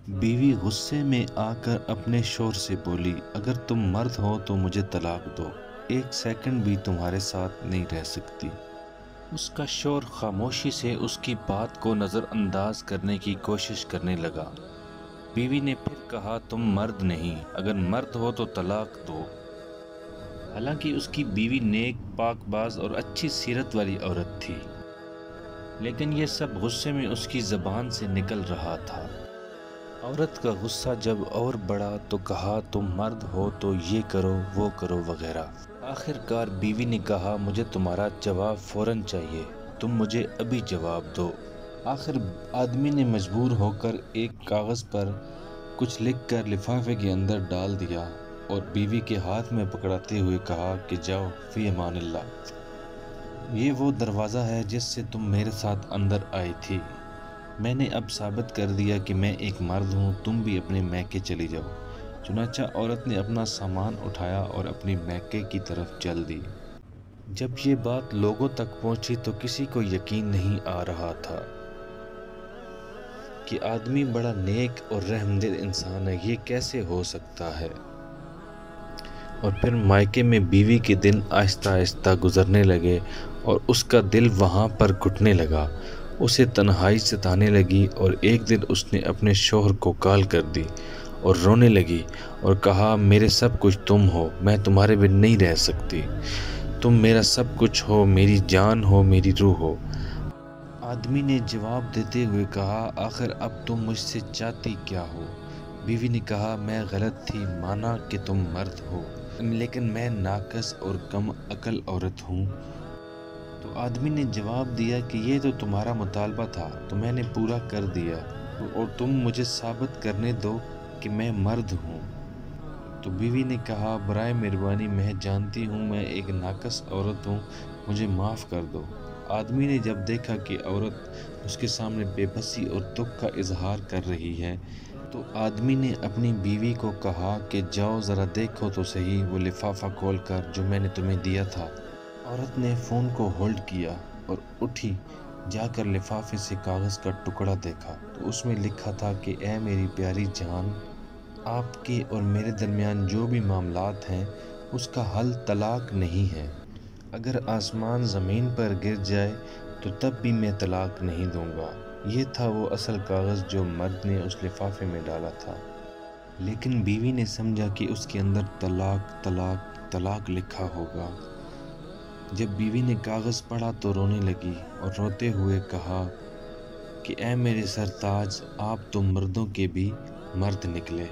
بیوی غصے میں آ کر اپنے شوہر سے بولی، اگر تم مرد ہو تو مجھے طلاق دو، ایک سیکنڈ بھی تمہارے ساتھ نہیں رہ سکتی۔ اس کا شوہر خاموشی سے اس کی بات کو نظر انداز کرنے کی کوشش کرنے لگا۔ بیوی نے پھر کہا، تم مرد نہیں، اگر مرد ہو تو طلاق دو۔ حالانکہ اس کی بیوی نیک، پاک باز اور اچھی سیرت والی عورت تھی، لیکن یہ سب غصے میں اس کی زبان سے نکل رہا تھا۔ عورت کا غصہ جب اور بڑھا تو کہا، تم مرد ہو تو یہ کرو وہ کرو وغیرہ۔ آخر کار بیوی نے کہا، مجھے تمہارا جواب فوراً چاہیے، تم مجھے ابھی جواب دو۔ آخر آدمی نے مجبور ہو کر ایک کاغذ پر کچھ لکھ کر لفافے کے اندر ڈال دیا اور بیوی کے ہاتھ میں پکڑاتے ہوئے کہا کہ جاؤ فی امان اللہ، یہ وہ دروازہ ہے جس سے تم میرے ساتھ اندر آئی تھی۔ میں نے اب ثابت کر دیا کہ میں ایک مرد ہوں، تم بھی اپنے میکے چلی جاؤ۔ چنانچہ عورت نے اپنا سامان اٹھایا اور اپنی میکے کی طرف چل دی۔ جب یہ بات لوگوں تک پہنچی تو کسی کو یقین نہیں آ رہا تھا کہ آدمی بڑا نیک اور رحم دل انسان ہے، یہ کیسے ہو سکتا ہے؟ اور پھر مائکے میں بیوی کے دن آہستہ آہستہ گزرنے لگے اور اس کا دل وہاں پر گھٹنے لگا، اسے تنہائی ستانے لگی، اور ایک دن اس نے اپنے شوہر کو کال کر دی اور رونے لگی اور کہا، میرے سب کچھ تم ہو، میں تمہارے بن نہیں رہ سکتی، تم میرا سب کچھ ہو، میری جان ہو، میری روح ہو۔ آدمی نے جواب دیتے ہوئے کہا، آخر اب تم مجھ سے چاہتی کیا ہو؟ بیوی نے کہا، میں غلط تھی، مانا کہ تم مرد ہو، لیکن میں ناقص اور کم عقل عورت ہوں۔ تو آدمی نے جواب دیا کہ یہ تو تمہارا مطالبہ تھا تو میں نے پورا کر دیا، اور تم مجھے ثابت کرنے دو کہ میں مرد ہوں۔ تو بیوی نے کہا، برائے مہربانی، میں جانتی ہوں میں ایک ناقص عورت ہوں، مجھے معاف کر دو۔ آدمی نے جب دیکھا کہ عورت اس کے سامنے بے بسی اور دکھ کا اظہار کر رہی ہے تو آدمی نے اپنی بیوی کو کہا کہ جاؤ ذرا دیکھو تو صحیح وہ لفافہ کھول کر جو میں نے تمہیں دیا تھا۔ عورت نے فون کو ہولڈ کیا اور اٹھی، جا کر لفافے سے کاغذ کا ٹکڑا دیکھا تو اس میں لکھا تھا کہ اے میری پیاری جان، آپ کے اور میرے درمیان جو بھی معاملات ہیں اس کا حل طلاق نہیں ہے، اگر آسمان زمین پر گر جائے تو تب بھی میں طلاق نہیں دوں گا۔ یہ تھا وہ اصل کاغذ جو مرد نے اس لفافے میں ڈالا تھا، لیکن بیوی نے سمجھا کہ اس کے اندر طلاق طلاق طلاق لکھا ہوگا۔ جب بیوی نے کاغذ پڑھا تو رونے لگی اور روتے ہوئے کہا کہ اے میرے سرتاج، آپ تو مردوں کے بھی مرد نکلے۔